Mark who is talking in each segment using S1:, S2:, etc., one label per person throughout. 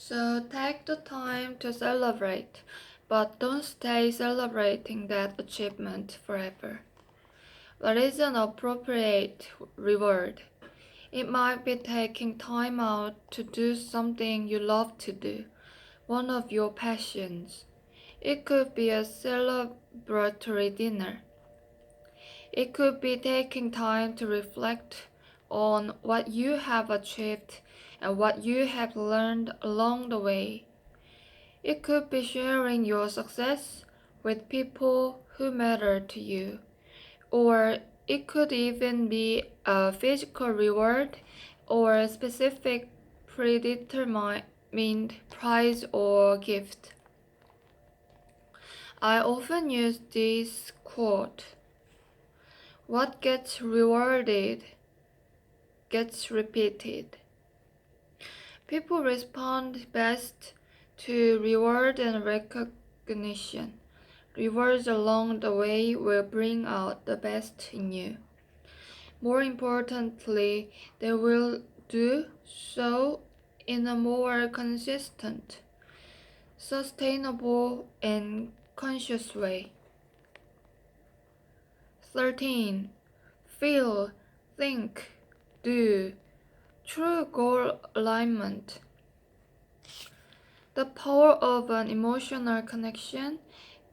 S1: So take the time to celebrate, but don't stay celebrating that achievement forever. What is an appropriate reward? It might be taking time out to do something you love to do, one of your passions. It could be a celebratory dinner. It could be taking time to reflect on what you have achieved and what you have learned along the way. It could be sharing your success with people who matter to you, or it could even be a physical reward or a specific predetermined prize or gift. I often use this quote: what gets rewarded gets repeated. People respond best to reward and recognition. Rewards along the way will bring out the best in you. More importantly, they will do so in a more consistent, sustainable, and conscious way. 13. Feel, think, do. True goal alignment. The power of an emotional connection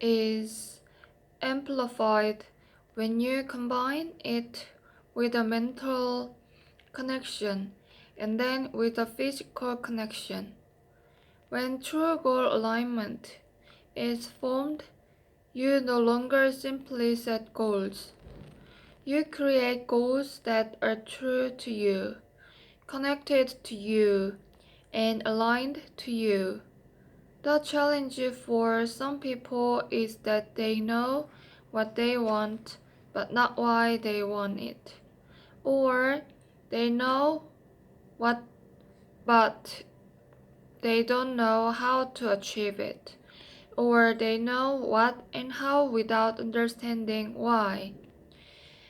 S1: is amplified when you combine it with a mental connection and then with a physical connection. When true goal alignment is formed, you no longer simply set goals. You create goals that are true to you, connected to you, and aligned to you. The challenge for some people is that they know what they want, but not why they want it. Or they know what, but they don't know how to achieve it. Or they know what and how without understanding why.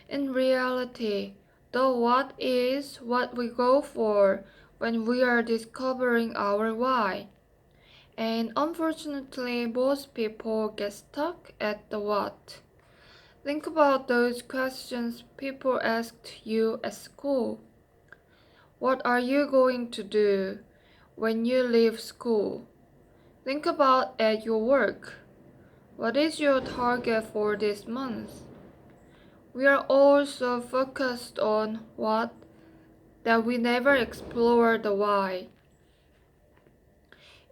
S1: In reality, the what is what we go for when we are discovering our why. And unfortunately, most people get stuck at the what. Think about those questions people asked you at school. What are you going to do when you leave school? Think about at your work. What is your target for this month? We are all so focused on what that we never explore the why.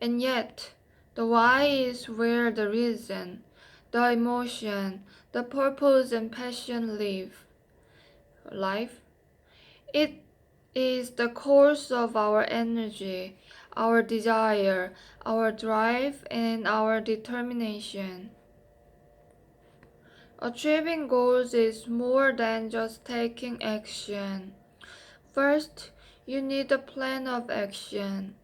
S1: And yet, the why is where the reason, the emotion, the purpose and passion life. It is the course of our energy, our desire, our drive, and our determination. Achieving goals is more than just taking action. First, you need a plan of action.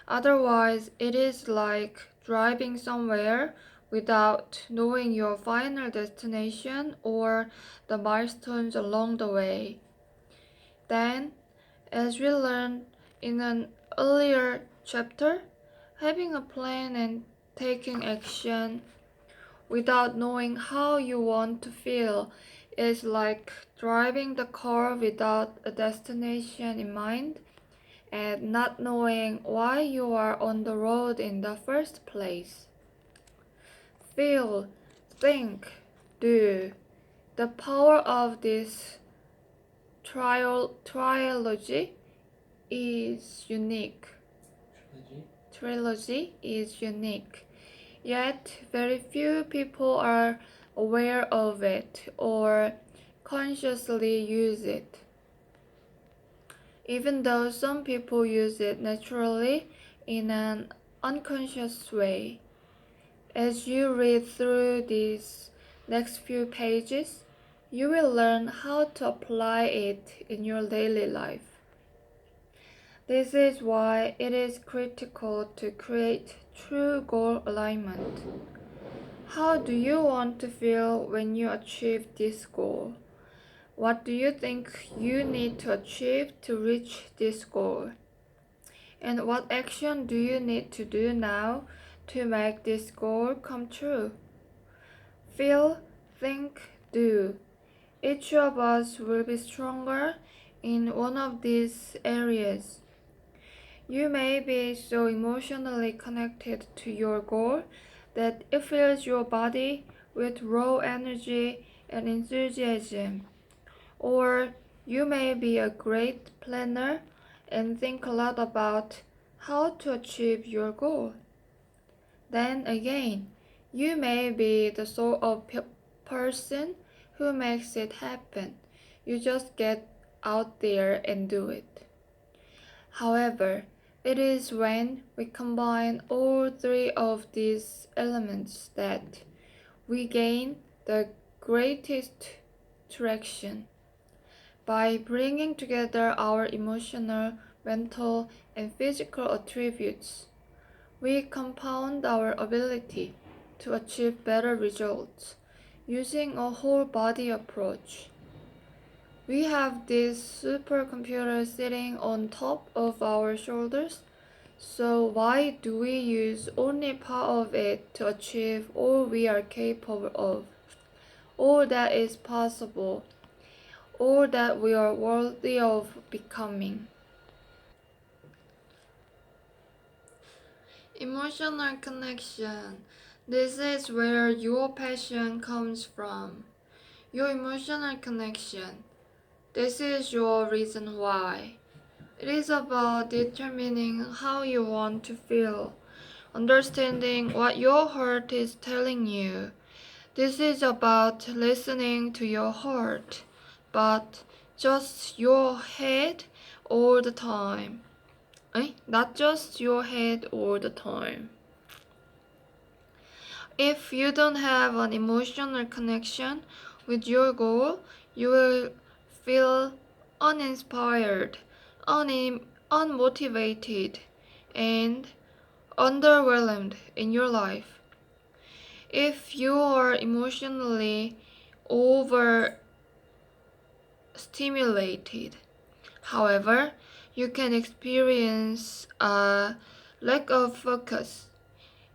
S1: Otherwise, it is like driving somewhere without knowing your final destination or the milestones along the way. Then, as we learned in an earlier chapter, having a plan and taking action without knowing how you want to feel is like driving the car without a destination in mind and not knowing why you are on the road in the first place. Feel, think, do. The power of this trilogy is unique. Trilogy is unique. Yet very few people are aware of it or consciously use it. Even though some people use it naturally in an unconscious way. As you read through these next few pages, you will learn how to apply it in your daily life. This is why it is critical to create true goal alignment. How do you want to feel when you achieve this goal? What do you think you need to achieve to reach this goal? And what action do you need to do now to make this goal come true? Feel, think, do. Each of us will be stronger in one of these areas. You may be so emotionally connected to your goal that it fills your body with raw energy and enthusiasm. Or you may be a great planner and think a lot about how to achieve your goal. Then again, you may be the sort of person who makes it happen. You just get out there and do it. However, it is when we combine all three of these elements that we gain the greatest traction. By bringing together our emotional, mental, and physical attributes, we compound our ability to achieve better results using a whole body approach. We have this supercomputer sitting on top of our shoulders, so why do we use only part of it to achieve all we are capable of, all that is possible, all that we are worthy of becoming? Emotional connection. This is where your passion comes from. Your emotional connection. This is your reason why. It is about determining how you want to feel, understanding what your heart is telling you. This is about listening to your heart, but just your head all the time. Not just your head all the time. If you don't have an emotional connection with your goal, you will feel uninspired, unmotivated, and underwhelmed in your life. If you are emotionally overstimulated, however, you can experience a lack of focus.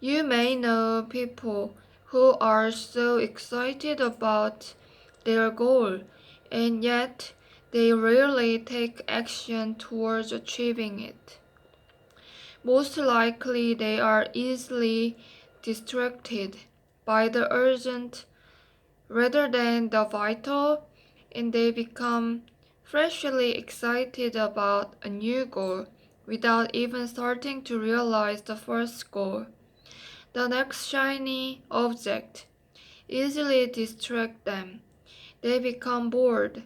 S1: You may know people who are so excited about their goal, and yet they rarely take action towards achieving it. Most likely, they are easily distracted by the urgent rather than the vital, and they become freshly excited about a new goal without even starting to realize the first goal. The next shiny object easily distracts them. They become bored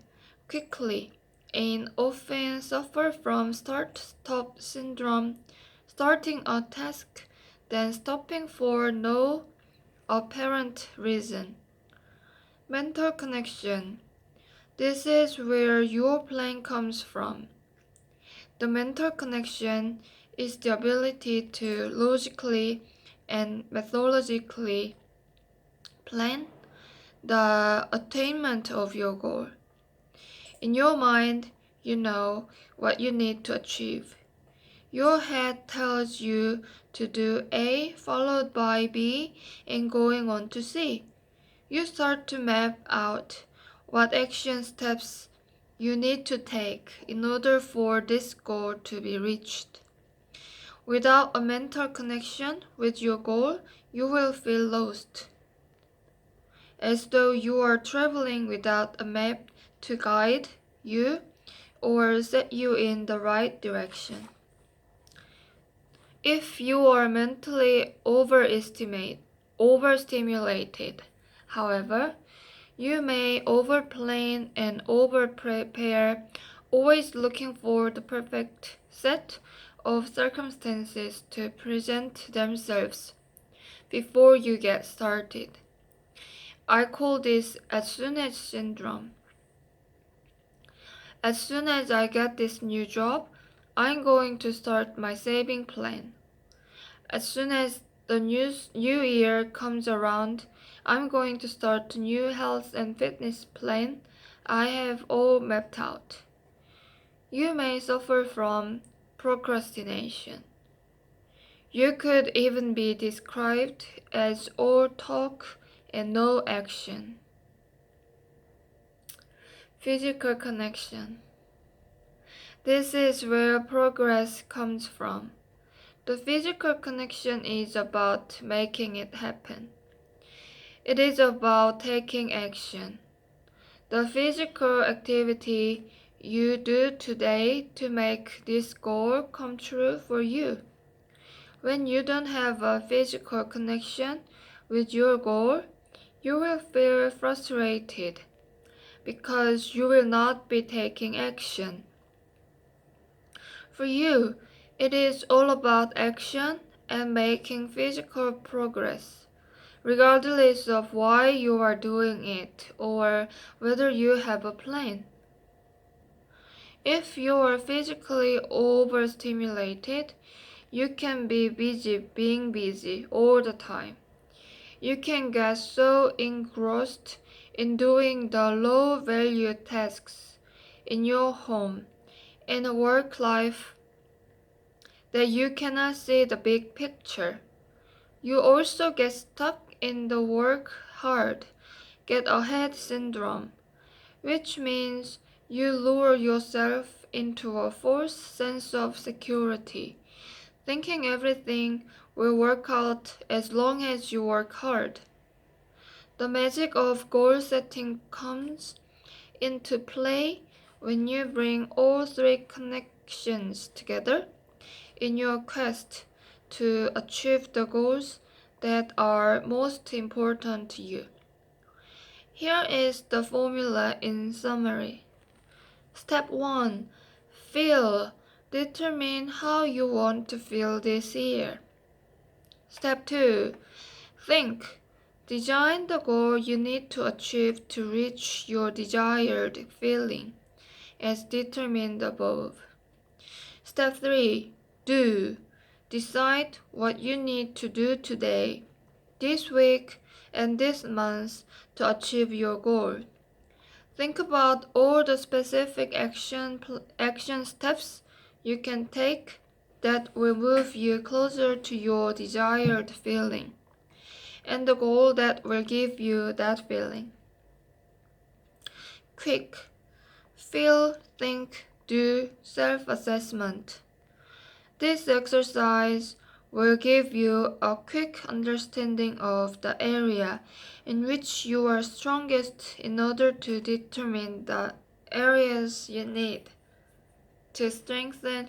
S1: quickly and often suffer from start-stop syndrome, starting a task, then stopping for no apparent reason. Mental connection. This is where your plan comes from. The mental connection is the ability to logically and methodologically plan the attainment of your goal. In your mind, you know what you need to achieve. Your head tells you to do A followed by B and going on to C. You start to map out what action steps you need to take in order for this goal to be reached. Without a mental connection with your goal, you will feel lost, as though you are traveling without a map to guide you or set you in the right direction. If you are mentally overstimulated, however, you may overplan and overprepare, always looking for the perfect set of circumstances to present themselves before you get started. I call this as soon as syndrome. As soon as I get this new job, I'm going to start my saving plan. As soon as the new year comes around, I'm going to start the new health and fitness plan I have all mapped out. You may suffer from procrastination. You could even be described as all talk and no action. Physical connection. This is where progress comes from. The physical connection is about making it happen. It is about taking action. The physical activity you do today to make this goal come true for you. When you don't have a physical connection with your goal, you will feel frustrated because you will not be taking action. For you, it is all about action and making physical progress, regardless of why you are doing it or whether you have a plan. If you are physically overstimulated, you can be busy being busy all the time. You can get so engrossed in doing the low value tasks in your home and work life that you cannot see the big picture. You also get stuck in the work hard, get ahead syndrome, which means you lure yourself into a false sense of security, thinking everything will work out as long as you work hard. The magic of goal setting comes into play when you bring all three connections together in your quest to achieve the goals that are most important to you. Here is the formula in summary. Step 1. Feel. Determine how you want to feel this year. Step 2. Think. Design the goal you need to achieve to reach your desired feeling, as determined above. Step 3. Do. Decide what you need to do today, this week, and this month to achieve your goal. Think about all the specific action steps you can take that will move you closer to your desired feeling and the goal that will give you that feeling. Quick. Feel, think, do self-assessment. This exercise will give you a quick understanding of the area in which you are strongest in order to determine the areas you need to strengthen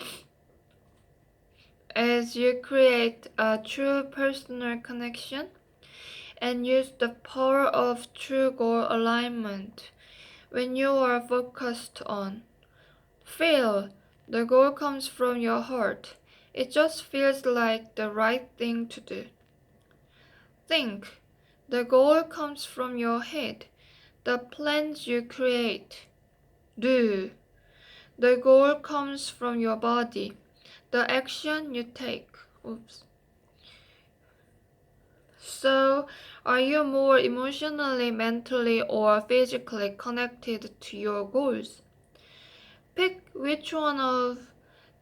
S1: as you create a true personal connection and use the power of true goal alignment when you are focused on. Feel. The goal comes from your heart. It just feels like the right thing to do. Think. The goal comes from your head. The plans you create. Do. The goal comes from your body. The action you take. Oops. So, are you more emotionally, mentally, or physically connected to your goals? Pick which one of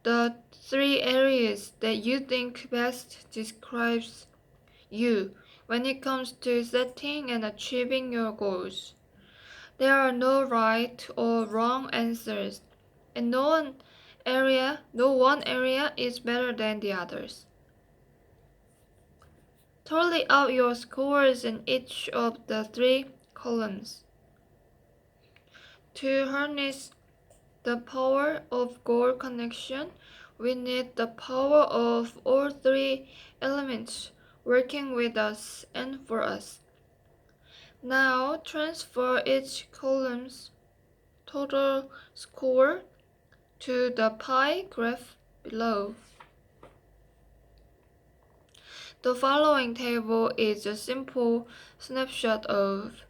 S1: the three areas that you think best describes you when it comes to setting and achieving your goals. There are no right or wrong answers, and no one area is better than the others. Tally out your scores in each of the three columns. To harness the power of goal connection, we need the power of all three elements working with us and for us. Now transfer each column's total score to the pie graph below. The following table is a simple snapshot of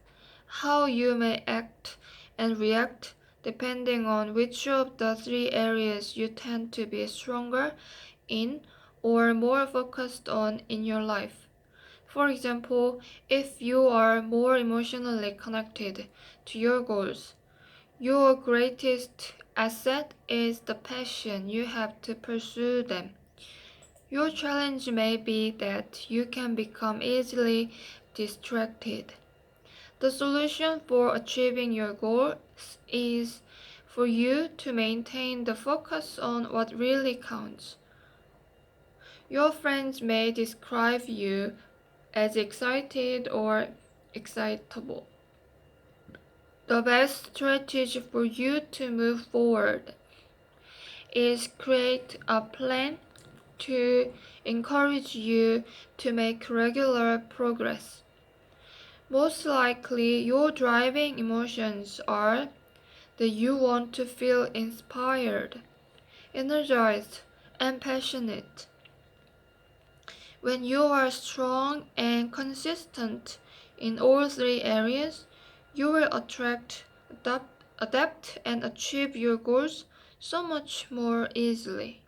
S1: how you may act and react depending on which of the three areas you tend to be stronger in or more focused on in your life. For example, if you are more emotionally connected to your goals, your greatest asset is the passion you have to pursue them. Your challenge may be that you can become easily distracted. The solution for achieving your goals is for you to maintain the focus on what really counts. Your friends may describe you as excited or excitable. The best strategy for you to move forward is create a plan to encourage you to make regular progress. Most likely, your driving emotions are that you want to feel inspired, energized, and passionate. When you are strong and consistent in all three areas, you will adapt, and achieve your goals so much more easily.